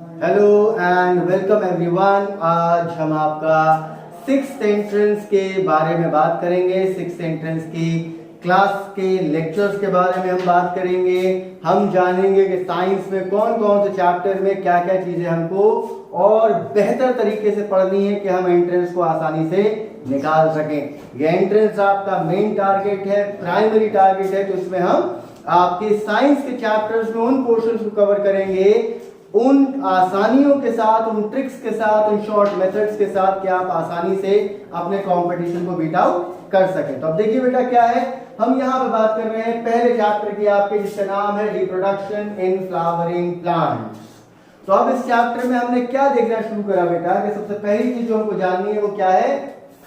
Hello and welcome everyone. आज हम आपका सिक्स्थ एंट्रेंस के बारे में बात करेंगे। सिक्स्थ एंट्रेंस की क्लास के लेक्चर्स के बारे में हम बात करेंगे। हम जानेंगे कि साइंस में कौन कौन से चैप्टर में क्या क्या चीजें हमको और बेहतर तरीके से पढ़नी है कि हम एंट्रेंस को आसानी से निकाल सकें। ये एंट्रेंस आपका मेन टारगेट है, प्राइमरी टारगेट है। तो इसमें हम आपके साइंस के चैप्टर्स में उन पोर्शंस को कवर करेंगे, उन आसानियों के साथ, उन ट्रिक्स के साथ, उन शॉर्ट मेथड्स के साथ कि आप आसानी से अपने कंपटीशन को बीट आउट कर सकें। तो अब देखिए बेटा क्या है, हम यहाँ पे बात कर रहे हैं पहले चैप्टर की आपके, जिसका नाम है रिप्रोडक्शन इन फ्लावरिंग प्लांट्स। तो अब इस चैप्टर में हमने क्या देखना शुरू करा बेटा कि सबसे पहली चीज जो हमको जाननी है वो क्या है,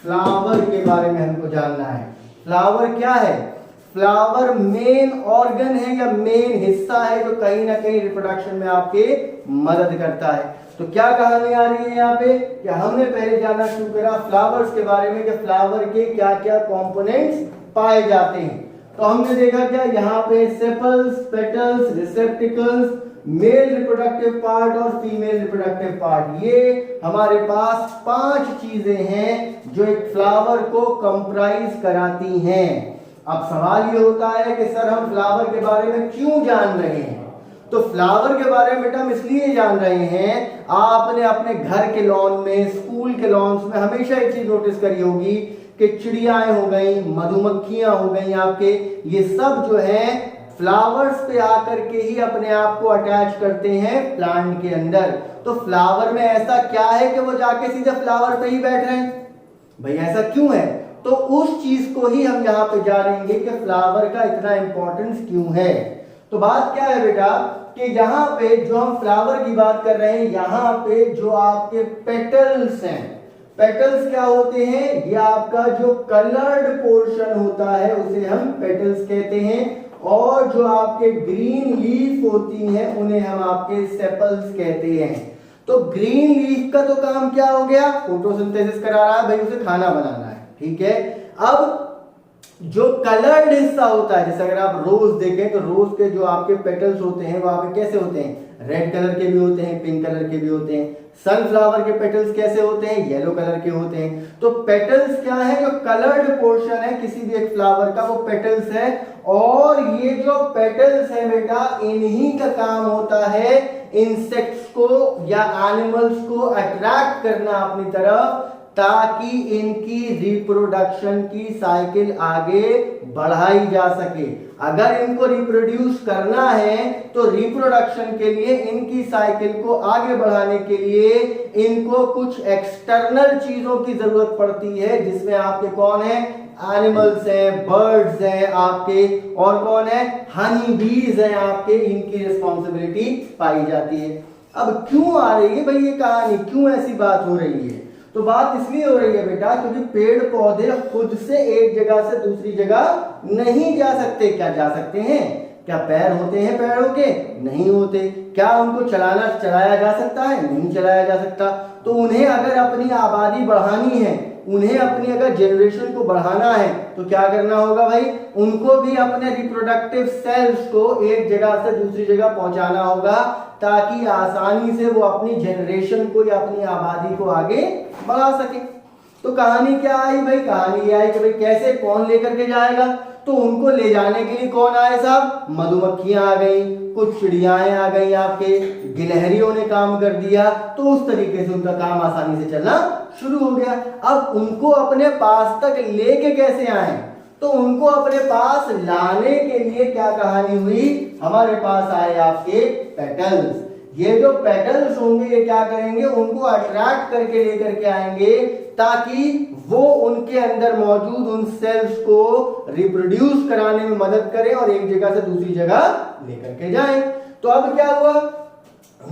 फ्लावर के बारे में हमको जानना है। फ्लावर क्या है? फ्लावर मेन ऑर्गन है या मेन हिस्सा है जो कहीं ना कहीं रिप्रोडक्शन में आपके मदद करता है। तो क्या कहानी आ रही है यहाँ पे कि हमने पहले जानना शुरू करा फ्लावर्स के बारे में कि फ्लावर के क्या क्या कंपोनेंट्स पाए जाते हैं। तो हमने देखा क्या, यहाँ पे sepals, petals, receptacles, male reproductive part और फीमेल रिप्रोडक्टिव पार्ट। ये हमारे पास 5 चीजें हैं जो एक फ्लावर को कंप्राइज कराती हैं। अब सवाल ये होता है कि सर हम फ्लावर के बारे में क्यों जान रहे हैं? तो फ्लावर के बारे में बेटा हम इसलिए जान रहे हैं, आपने अपने घर के लॉन में, स्कूल के लॉन्स में हमेशा एक चीज नोटिस करी होगी कि चिड़ियाएं हो गई, मधुमक्खियां हो गई आपके, ये सब जो है फ्लावर्स पे आकर के ही अपने आप को अटैच करते हैं प्लांट के अंदर। तो फ्लावर में ऐसा क्या है कि वो जाके सीधे फ्लावर पे ही बैठ रहे हैं? भाई ऐसा क्यों है? तो उस चीज को ही हम यहाँ पे जानेंगे कि फ्लावर का इतना इंपॉर्टेंस क्यों है। तो बात क्या है बेटा कि यहाँ पे जो हम फ्लावर की बात कर रहे हैं, यहाँ पे जो आपके पेटल्स हैं, पेटल्स क्या होते हैं? ये आपका जो कलर्ड पोर्शन होता है उसे हम पेटल्स कहते हैं, और जो आपके ग्रीन लीफ होती हैं उन्हें हम आपके सेपल्स कहते हैं। तो ग्रीन लीफ का तो काम क्या हो गया, फोटोसिंथेसिस करा रहा है भाई, उसे खाना बनाना है, ठीक है। अब जो कलर्ड हिस्सा होता है, जैसे अगर आप रोज देखें तो रोज के जो आपके पेटल्स होते हैं वो आपके कैसे होते हैं, रेड कलर के भी होते हैं, पिंक कलर के भी होते हैं। सनफ्लावर के पेटल्स कैसे होते हैं, येलो कलर के होते हैं। तो पेटल्स क्या है, जो कलर्ड पोर्शन है किसी भी एक फ्लावर का, वो पेटल्स है। और ये जो पेटल्स है बेटा, इन्हीं का काम होता है इंसेक्ट्स को या एनिमल्स को अट्रैक्ट करना अपनी तरफ, ताकि इनकी रिप्रोडक्शन की साइकिल आगे बढ़ाई जा सके। अगर इनको रिप्रोड्यूस करना है तो रिप्रोडक्शन के लिए, इनकी साइकिल को आगे बढ़ाने के लिए इनको कुछ एक्सटर्नल चीजों की जरूरत पड़ती है, जिसमें आपके कौन है, एनिमल्स हैं, बर्ड्स हैं आपके, और कौन है, हनी बीज हैं आपके, इनकी रिस्पॉन्सिबिलिटी पाई जाती है। अब क्यों आ रही है भाई ये कहानी, क्यों ऐसी बात हो रही है? तो बात इसलिए हो रही है बेटा क्योंकि पेड़ पौधे खुद से एक जगह से दूसरी जगह नहीं जा सकते। क्या जा सकते हैं? क्या पैर होते हैं पेड़ों के? नहीं होते। क्या उनको चलाया जा सकता है? नहीं चलाया जा सकता। तो उन्हें अगर अपनी आबादी बढ़ानी है, उन्हें अपनी अगर जनरेशन को बढ़ाना है, तो क्या करना होगा भाई, उनको भी अपने रिप्रोडक्टिव सेल्स को एक जगह से दूसरी जगह पहुंचाना होगा, ताकि आसानी से वो अपनी जनरेशन को या अपनी आबादी को आगे बढ़ा सके। तो कहानी क्या आई भाई, कहानी ये आई कि भाई कैसे, कौन लेकर के जाएगा? तो उनको ले जाने के लिए कौन आए साहब, मधुमक्खियां आ गई, कुछ चिड़ियाएं आ गई आपके, गिलहरियों ने काम कर दिया। तो उस तरीके से उनका काम आसानी से चलना शुरू हो गया। अब उनको अपने पास तक लेके कैसे आए? तो उनको अपने पास लाने के लिए क्या कहानी हुई, हमारे पास आए आपके पेटल्स। ये जो पेटल्स होंगे ये क्या करेंगे, उनको अट्रैक्ट करके लेकर के आएंगे, ताकि वो उनके अंदर मौजूद उन सेल्स को रिप्रोड्यूस कराने में मदद करें और एक जगह से दूसरी जगह लेकर के जाएं। तो अब क्या हुआ,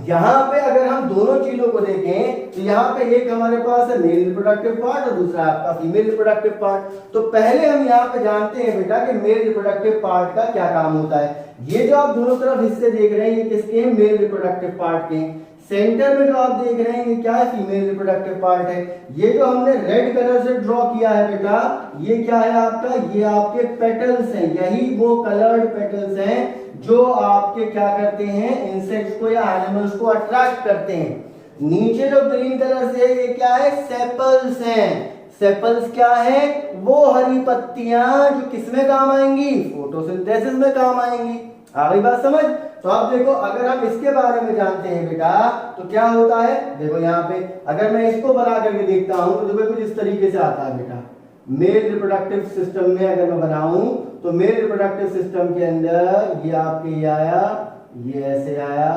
यहां पे अगर हम दोनों चीजों को देखें तो यहां पे एक हमारे पास है मेल रिप्रोडक्टिव पार्ट और दूसरा आपका फीमेल रिप्रोडक्टिव पार्ट। तो पहले हम यहां पे जानते हैं बेटा कि मेल रिप्रोडक्टिव पार्ट का क्या काम होता है। ये जो आप दोनों तरफ हिस्से देख रहे हैं ये किसके हैं, मेल रिप्रोडक्टिव पार्ट के। सेंटर में जो आप देख रहे हैं ये क्या है, फीमेल रिप्रोडक्टिव पार्ट है। ये जो हमने रेड कलर से ड्रॉ किया है बेटा, ये क्या है आपका, ये आपके पेटल्स हैं। यही वो कलर्ड पेटल्स हैं जो आपके क्या करते हैं, इंसेक्ट्स को या एनिमल्स को अट्रैक्ट करते हैं। नीचे जो ग्रीन कलर से है ये क्या है, सेपल्स हैं। सेपल्स क्या है, वो हरी पत्तियां जो किसमें काम आएंगी, फोटोसिंथेसिस में काम आएंगी। आ गई बात समझ। तो आप देखो, अगर हम इसके बारे में जानते हैं बेटा तो क्या होता है, देखो यहाँ पे अगर मैं इसको बना करके देखता हूं तो देखो कुछ इस तरीके से आता है बेटा। मेल रिप्रोडक्टिव सिस्टम में अगर मैं बनाऊं तो मेल रिप्रोडक्टिव सिस्टम के अंदर ये आपके ये आया, ये ऐसे आया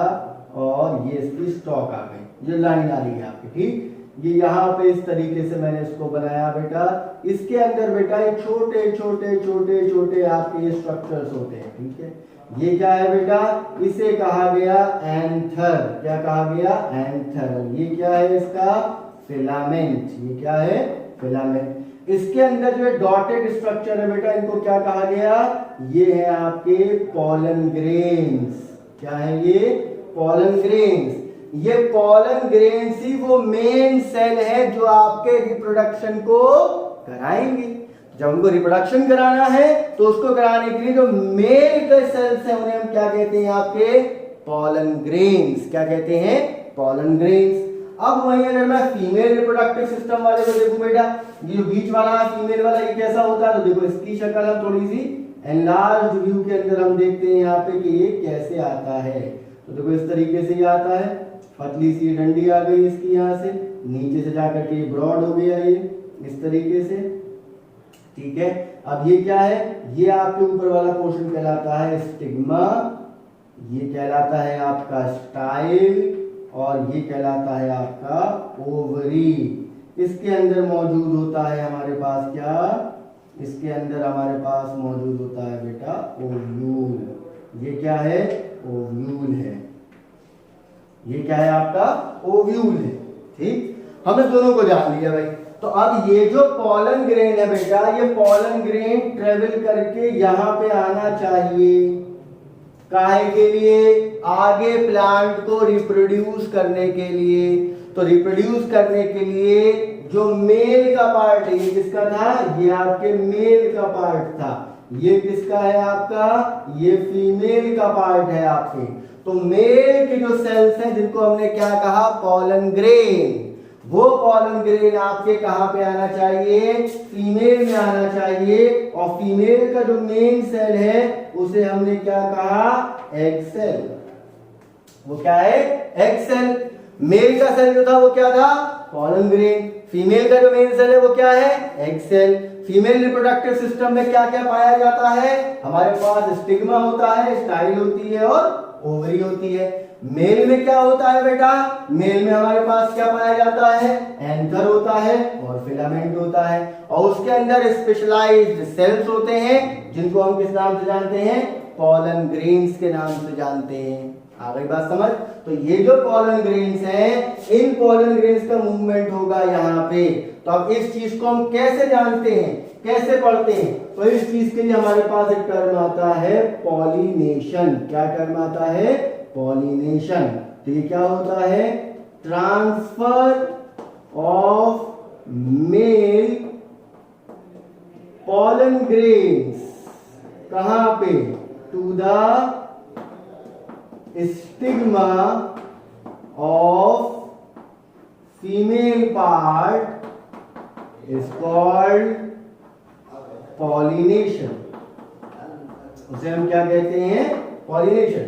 और ये इसकी स्टॉक आ गई, ये लाइन आ रही है आपकी, ठीक। ये यहाँ पे इस तरीके से मैंने इसको बनाया बेटा। इसके अंदर बेटा ये छोटे छोटे छोटे छोटे आपके ये स्ट्रक्चर्स होते हैं, ठीक है। ये क्या है बेटा, इसे कहा गया एंथर। क्या कहा गया, एंथर। ये क्या है इसका, फिलामेंट। ये क्या है, फिलामेंट। इसके अंदर जो डॉटेड स्ट्रक्चर है बेटा, इनको क्या कहा गया, ये है आपके पॉलन ग्रेन्स। क्या है ये, पॉलन ग्रेन्स। ये पॉलन ग्रेन्स ही वो मेन सेल है जो आपके रिप्रोडक्शन को कराएंगे। जब उनको रिप्रोडक्शन कराना है तो उसको कराने के लिए जो मेल के सेल्स हैं उन्हें हम क्या कहते हैं, आपके पॉलन ग्रेन्स। क्या कहते हैं, पॉलन ग्रेन्स। अब वहीं अगर मैं फीमेल रिप्रोडक्टिव सिस्टम वाले को देखूं बेटा, ये जो बीच वाला फीमेल वाला ये कैसा होता है, तो देखो इसकी शक्ल हम थोड़ी सी एनलार्ज व्यू के अंदर हम देखते हैं यहाँ पे कि ये कैसे आता है। तो देखो इस तरीके से ये आता है, पतली सी डंडी आ गई इसकी, यहाँ से नीचे से जाकर के ब्रॉड हो गया ये इस तरीके से, ठीक है। अब ये क्या है, ये आपके ऊपर वाला पोर्शन कहलाता है स्टिग्मा, ये कहलाता है आपका स्टाइल और ये कहलाता है आपका ओवरी। इसके अंदर मौजूद होता है हमारे पास क्या, इसके अंदर हमारे पास मौजूद होता है बेटा ओव्यूल। ये क्या है, ओव्यूल है। ये क्या है आपका, ओव्यूल है, ठीक। हमने दोनों को जान लिया भाई। तो अब ये जो पॉलन ग्रेन है बेटा, ये पॉलन ग्रेन ट्रेवल करके यहां पे आना चाहिए, काहे के लिए, आगे प्लांट को रिप्रोड्यूस करने के लिए। तो रिप्रोड्यूस करने के लिए जो मेल का पार्ट है, ये किसका था, ये आपके मेल का पार्ट था। ये किसका है आपका, ये फीमेल का पार्ट है आपके। तो मेल के जो सेल्स हैं जिनको हमने क्या कहा, पॉलन ग्रेन, वो पॉलन ग्रेन आपके कहां पे आना चाहिए, फीमेल में आना चाहिए। और फीमेल का जो मेन सेल है उसे हमने क्या कहा, एग सेल। वो क्या है, एग सेल। मेल का सेल जो था वो क्या था, पॉलन ग्रेन। फीमेल का जो मेन सेल है वो क्या है, egg cell. Female reproductive system में क्या क्या पाया जाता है, हमारे पास स्टिग्मा होता है, स्टाइल होती है और ओवरी होती है। मेल में क्या होता है बेटा, मेल में हमारे पास क्या पाया जाता है, एंथर होता है और फिलामेंट होता है। और उसके अंदर स्पेशलाइज्ड सेल्स होते हैं जिनको हम किस नाम से जानते हैं, पॉलन ग्रेन्स के नाम से जानते हैं। आ गई बात समझ। तो ये जो पॉलन ग्रेन्स हैं, इन पॉलन ग्रेन्स का मूवमेंट होगा यहाँ पे। तो अब इस चीज को हम कैसे जानते हैं, कैसे पढ़ते हैं, तो इस चीज के लिए हमारे पास एक टर्म आता है पॉलिनेशन। क्या टर्म आता है, पॉलिनेशन। तो ये क्या होता है, transfer of male pollen grains कहां पे, to the stigma of female part is called pollination. उसे हम क्या कहते हैं, पॉलिनेशन।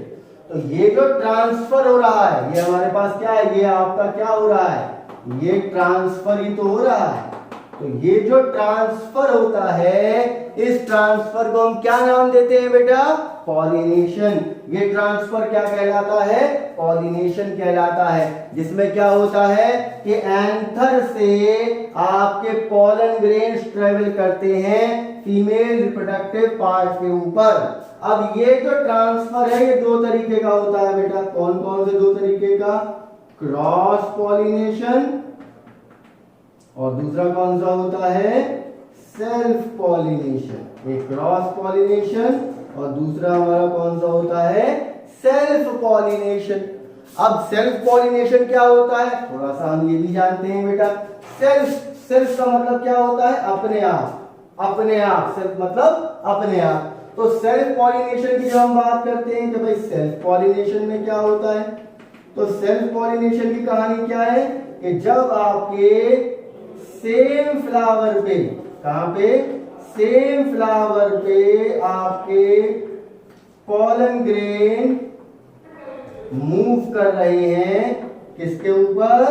तो ये जो ट्रांसफर हो रहा है, ये हमारे पास क्या है, ये आपका क्या हो रहा है, ये ट्रांसफर ही तो हो रहा है। तो ये जो ट्रांसफर होता है, इस ट्रांसफर को हम क्या नाम देते हैं बेटा, पॉलिनेशन। ये ट्रांसफर क्या कहलाता है, पॉलिनेशन कहलाता है। जिसमें क्या होता है कि एंथर से आपके पॉलन ग्रेन्स ट्रेवल करते हैं फीमेल रिप्रोडक्टिव पार्ट के ऊपर। अब ये जो ट्रांसफर है ये दो तरीके का होता है बेटा। कौन कौन से दो तरीके का, क्रॉस पॉलिनेशन और दूसरा कौन सा होता है, सेल्फ पॉलिनेशन। एक क्रॉस पॉलिनेशन और दूसरा हमारा कौन सा होता है, सेल्फ पॉलिनेशन। अब सेल्फ पॉलिनेशन क्या होता है, थोड़ा सा हम ये भी जानते हैं बेटा। सेल्फ का मतलब क्या होता है, अपने आप। अपने आप, सेल्फ मतलब अपने आप। तो सेल्फ पॉलिनेशन की जब हम बात करते हैं कि भाई सेल्फ पॉलिनेशन में क्या होता है, तो सेल्फ पॉलिनेशन की कहानी क्या है कि जब आपके सेम फ्लावर पे, कहां पे, सेम फ्लावर पे आपके पॉलन ग्रेन मूव कर रहे हैं, किसके ऊपर,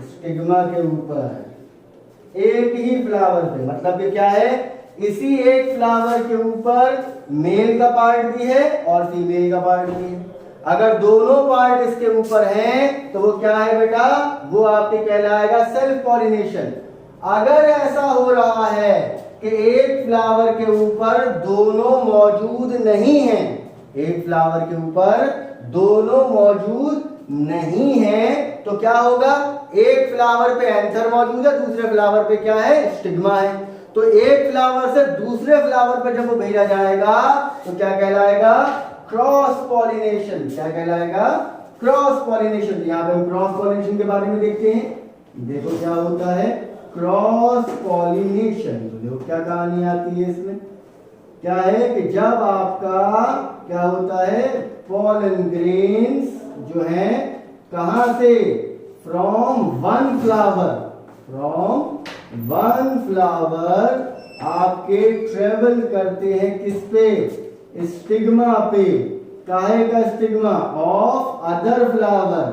स्टिग्मा के ऊपर, एक ही फ्लावर पे, मतलब ये क्या है, इसी एक फ्लावर के ऊपर मेल का पार्ट भी है और फीमेल का पार्ट भी है। अगर दोनों पार्ट इसके ऊपर हैं तो वो क्या है बेटा, वो आपके कहलाएगा सेल्फ पॉलिनेशन। अगर ऐसा हो रहा है कि एक फ्लावर के ऊपर दोनों मौजूद नहीं हैं, एक फ्लावर के ऊपर दोनों मौजूद नहीं है, तो क्या होगा, एक फ्लावर पे एंथर मौजूद है, दूसरे फ्लावर पे क्या है, स्टिग्मा है। तो एक फ्लावर से दूसरे फ्लावर पे जब वो भेजा जाएगा तो क्या कहलाएगा, क्रॉस पॉलिनेशन। क्या कहलाएगा, क्रॉस पॉलिनेशन। यहाँ पे हम क्रॉस पॉलिनेशन के बारे में देखते हैं, देखो क्या होता है क्रॉस पॉलिनेशन। तो देखो क्या कहानी आती है इसमें, क्या है कि जब आपका क्या होता है, पॉलन ग्रेन्स जो है कहां से, from one flower, from one flower आपके ट्रेवल करते हैं किस पे, स्टिग्मा पे, काहे का स्टिग्मा, ऑफ अदर फ्लावर,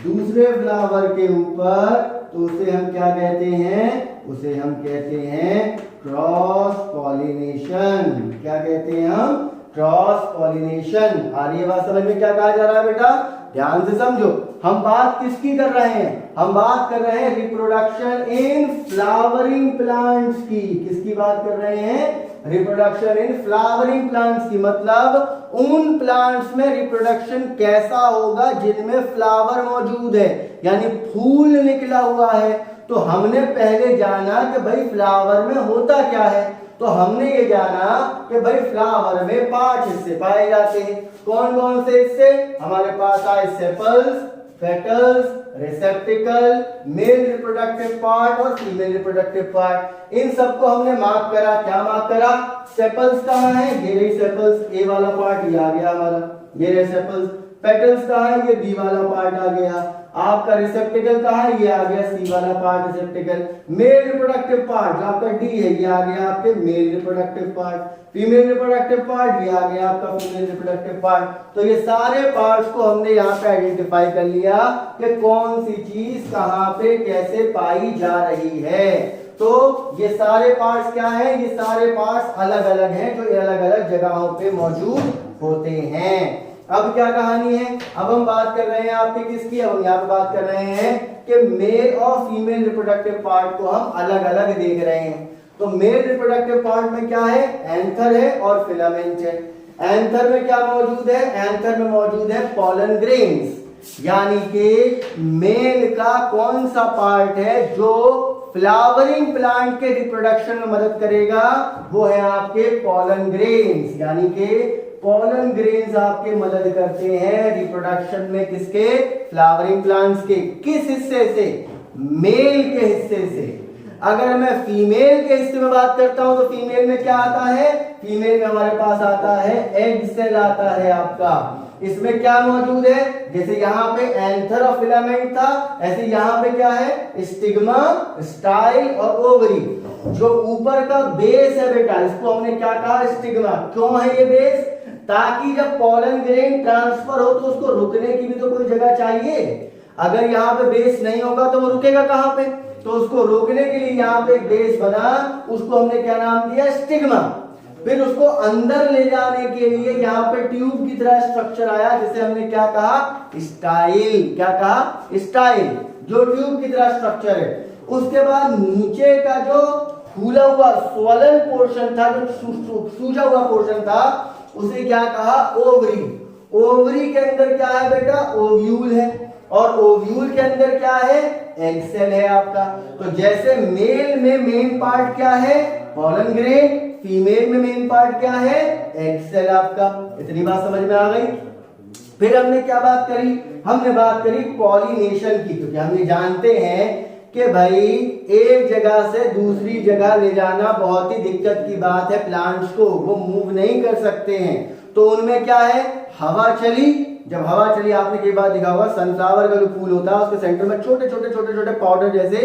दूसरे फ्लावर के ऊपर, तो उसे हम क्या कहते हैं, उसे हम कहते हैं क्रॉस पॉलिनेशन। क्या कहते हैं हम, क्रॉस पॉलिनेशन। आ रही है बात समझ में, क्या कहा जा रहा है बेटा, ध्यान से समझो। हम बात किसकी कर रहे हैं, हम बात कर रहे हैं रिप्रोडक्शन इन फ्लावरिंग प्लांट्स की। किसकी बात कर रहे हैं, रिप्रोडक्शन इन फ्लावरिंग प्लांट्स की, मतलब उन प्लांट्स में रिप्रोडक्शन कैसा होगा जिनमें फ्लावर मौजूद है, यानी फूल निकला हुआ है। तो हमने पहले जाना कि भाई फ्लावर में होता क्या है, तो हमने ये जाना कि भाई फ्लावर में 5 हिस्से पाए जाते हैं। कौन कौन से हिस्से, हमारे पास आए sepals, petals, रिसेप्टिकल, male reproductive part और फीमेल रिप्रोडक्टिव पार्ट। इन सबको हमने मार्क करा। क्या मार्क करा, सेपल्स कहाँ है, ये रही सेपल्स, ए वाला पार्ट ये आ गया हमारा, ये रहे सेपल्स। पेटल्स कहाँ है, ये बी वाला पार्ट आ गया। आपका रिसेप्टिकल कहाँ है, ये आ गया सी वाला पार्ट रिसेप्टिकल। मेल रिप्रोडक्टिव पार्ट जो आपका डी है, ये आ गया आपके male reproductive part. Female reproductive part ये आ गया आपका फीमेल रिप्रोडक्टिव पार्ट। तो ये सारे पार्ट्स को हमने यहाँ पे आइडेंटिफाई कर लिया कि कौन सी चीज कहाँ पे कैसे पाई जा रही है। तो ये सारे पार्ट्स क्या है, ये सारे पार्ट्स अलग अलग हैं जो अलग अलग जगहों पे मौजूद होते हैं। अब क्या कहानी है, अब हम बात कर रहे हैं आपके किसकी, अब हम यहाँ पे बात कर रहे हैं कि मेल और फीमेल रिप्रोडक्टिव पार्ट को हम अलग अलग देख रहे हैं। तो मेल रिप्रोडक्टिव पार्ट में क्या है, एंथर है और फिलामेंट है। एंथर में क्या मौजूद है, एंथर में मौजूद है पॉलन ग्रेन्स, यानी कि मेल का कौन सा पार्ट है जो फ्लावरिंग प्लांट के रिप्रोडक्शन में मदद करेगा, वो है आपके पॉलन ग्रेन्स। यानी कि पॉलन ग्रेन्स आपके मदद करते हैं रिप्रोडक्शन में, किसके, फ्लावरिंग प्लांट्स के। किस हिस्से से, मेल के हिस्से से। अगर मैं फीमेल के हिस्से में बात करता हूं तो फीमेल में क्या आता है, फीमेल में हमारे पास आता है एग सेल आता है आपका। इसमें क्या मौजूद है, जैसे यहाँ पे एंथर और फिलामेंट था, ऐसे यहाँ पे क्या है, स्टिग्मा, स्टाइल और ओवरी। जो ऊपर का बेस है बेटा, इसको हमने क्या कहा, स्टिग्मा। क्यों है ये बेस, ताकि जब पॉलन ग्रेन ट्रांसफर हो तो उसको रुकने की भी तो कोई जगह चाहिए। अगर यहाँ पे बेस नहीं होगा तो वो रुकेगा कहाँ पे, तो उसको रोकने के लिए यहाँ पे एक बेस बना, उसको हमने क्या नाम दिया, स्टिग्मा। फिर उसको अंदर ले जाने के लिए यहाँ पे ट्यूब की तरह स्ट्रक्चर आया, जिसे हमने क्या कहा, स्टाइल। क्या कहा, स्टाइल, जो ट्यूब की तरह स्ट्रक्चर है। उसके बाद नीचे का जो फूला हुआ स्वलन पोर्शन था, जो सूजा हुआ पोर्शन था, उसे क्या कहा, ओवरी। ओवरी के अंदर क्या है बेटा, ओव्यूल है, और ओव्यूल के अंदर क्या है, एग सेल है आपका। तो जैसे मेल में मेन पार्ट क्या है, पॉलन ग्रेन, फीमेल में मेन पार्ट क्या है, एग सेल आपका। इतनी बात समझ में आ गई। फिर हमने क्या बात करी, हमने बात करी पॉलिनेशन की, क्योंकि हमने जानते हैं कि भाई एक जगह से दूसरी जगह ले जाना बहुत ही दिक्कत की बात है, प्लांट्स को वो मूव नहीं कर सकते हैं। तो उनमें क्या है, हवा चली, जब हवा चली आपने कई बार देखा होगा सनफ्लावर का जो फूल होता है उसके सेंटर में छोटे छोटे पाउडर जैसे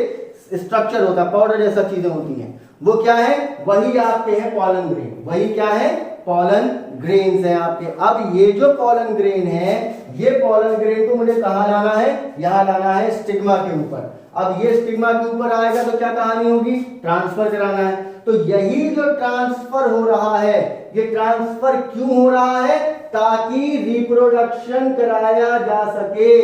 स्ट्रक्चर होता है, पाउडर जैसा चीजें होती हैं, वो क्या है, वही आपके हैं पॉलन ग्रेन। वही क्या है, पॉलन ग्रेन्स हैं आपके। अब ये जो पॉलन ग्रेन है, ये पॉलन ग्रेन को मुझे कहाँ लाना है, यहाँ लाना है स्टिग्मा के ऊपर। अब ये स्टिग्मा के ऊपर आएगा तो क्या कहानी होगी, ट्रांसफर कराना है। तो यही जो ट्रांसफर हो रहा है, ये ट्रांसफर क्यों हो रहा है, ताकि रिप्रोडक्शन कराया जा सके।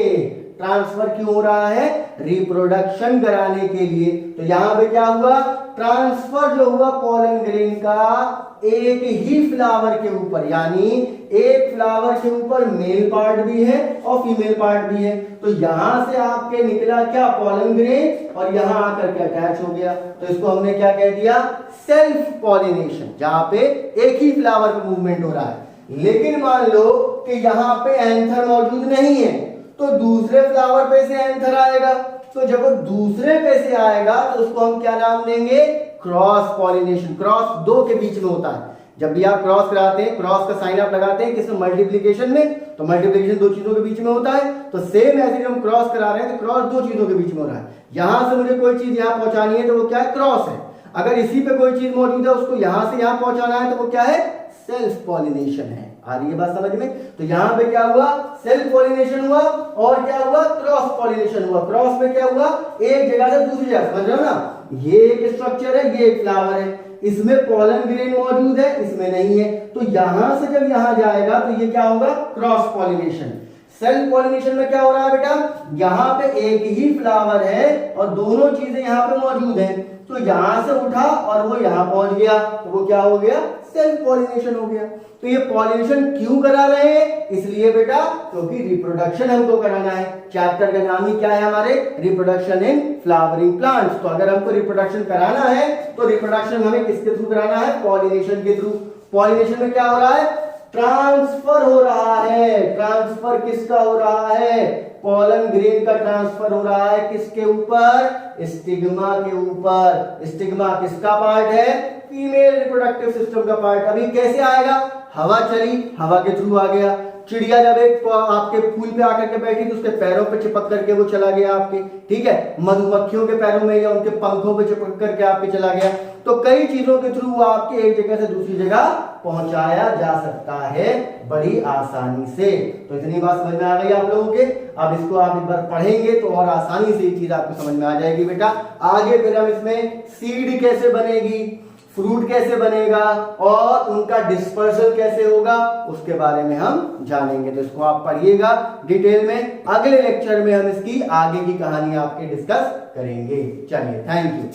ट्रांसफर क्यों हो रहा है, रिप्रोडक्शन कराने के लिए। तो यहां पे क्या हुआ, ट्रांसफर जो हुआ पॉलन ग्रेन का एक ही फ्लावर के ऊपर, यानी एक फ्लावर के ऊपर मेल पार्ट भी है और फीमेल पार्ट भी है। तो यहां से आपके निकला क्या, पॉलन ग्रेन, और यहां आकर के अटैच हो गया। तो इसको हमने क्या कह दिया, सेल्फ पॉलिनेशन, जहां पे एक ही फ्लावर पे मूवमेंट हो रहा है। लेकिन मान लो कि यहां पे एंथर मौजूद नहीं है, तो दूसरे फ्लावर पे से एंथर आएगा। तो जब वो दूसरे पे से आएगा तो उसको हम क्या नाम देंगे, क्रॉस पॉलिनेशन। क्रॉस दो के बीच में होता है, जब भी आप क्रॉस कराते हैं, क्रॉस का साइन आप लगाते हैं किसमें, मल्टीप्लिकेशन में, तो मल्टीप्लिकेशन दो चीजों के बीच में होता है। तो सेम ऐसे हम क्रॉस करा रहे हैं तो क्रॉस दो चीजों के बीच में हो रहा है। यहां से मुझे कोई चीज यहां पहुंचानी है तो वो क्या है, क्रॉस है। अगर इसी पे कोई चीज मौजूद है उसको यहां से यहां पहुंचाना है तो वो क्या है, सेल्फ पॉलिनेशन है। आ रही है बात समझ में। तो यहां पे क्या हुआ, सेल्फ पॉलिनेशन हुआ, और क्या हुआ, क्रॉस पॉलिनेशन हुआ। क्रॉस में क्या हुआ, एक जगह से दूसरी जगह, समझ रहे हो ना, ये एक स्ट्रक्चर है, ये एक फ्लावर है, इसमें पॉलन ग्रेन मौजूद है, इसमें नहीं है। तो यहां से जब यहां जाएगा तो ये क्या होगा, क्रॉस पॉलिनेशन। सेल्फ पॉलिनेशन में क्या हो रहा है बेटा, यहां पे एक ही फ्लावर है और दोनों चीजें यहां पे मौजूद हैं। तो यहां से उठा और वो यहां पहुंच गया, तो वो क्या हो गया, सेल्फ पॉलिनेशन हो गया। तो ये पॉलिनेशन क्यों करा रहे हैं, इसलिए बेटा क्योंकि रिप्रोडक्शन हमको कराना है। चैप्टर का नाम ही क्या है हमारे, रिप्रोडक्शन इन फ्लावरिंग प्लांट्स। तो अगर हमको रिप्रोडक्शन कराना है तो रिप्रोडक्शन हमें किसके थ्रू कराना है, पॉलिनेशन के थ्रू। पॉलिनेशन में क्या हो रहा है, ट्रांसफर हो रहा है। ट्रांसफर किसका हो रहा है, पॉलन ग्रेन का ट्रांसफर हो रहा है किसके ऊपर, स्टिग्मा के ऊपर। स्टिग्मा किसका पार्ट है, फीमेल रिप्रोडक्टिव सिस्टम का पार्ट। अभी कैसे आएगा, हवा चली, हवा के थ्रू आ गया। चिड़िया जब एक आपके फूल पे आकर के बैठी तो उसके पैरों पे चिपक करके वो चला गया आपके, ठीक है, मधुमक्खियों के पैरों में या उनके पंखों पे चिपक करके आपके चला गया। तो कई चीजों के थ्रू आपके एक जगह से दूसरी जगह पहुंचाया जा सकता है बड़ी आसानी से। तो इतनी बात समझ में आ गई आप लोगों के। अब इसको आप एक बार पढ़ेंगे तो और आसानी से ये चीज आपको समझ में आ जाएगी बेटा। आगे फिर हम इसमें सीड कैसे बनेगी, फ्रूट कैसे बनेगा और उनका डिस्पर्सल कैसे होगा उसके बारे में हम जानेंगे। तो इसको आप पढ़िएगा डिटेल में। अगले लेक्चर में हम इसकी आगे की कहानी आपके डिस्कस करेंगे। चलिए, थैंक यू।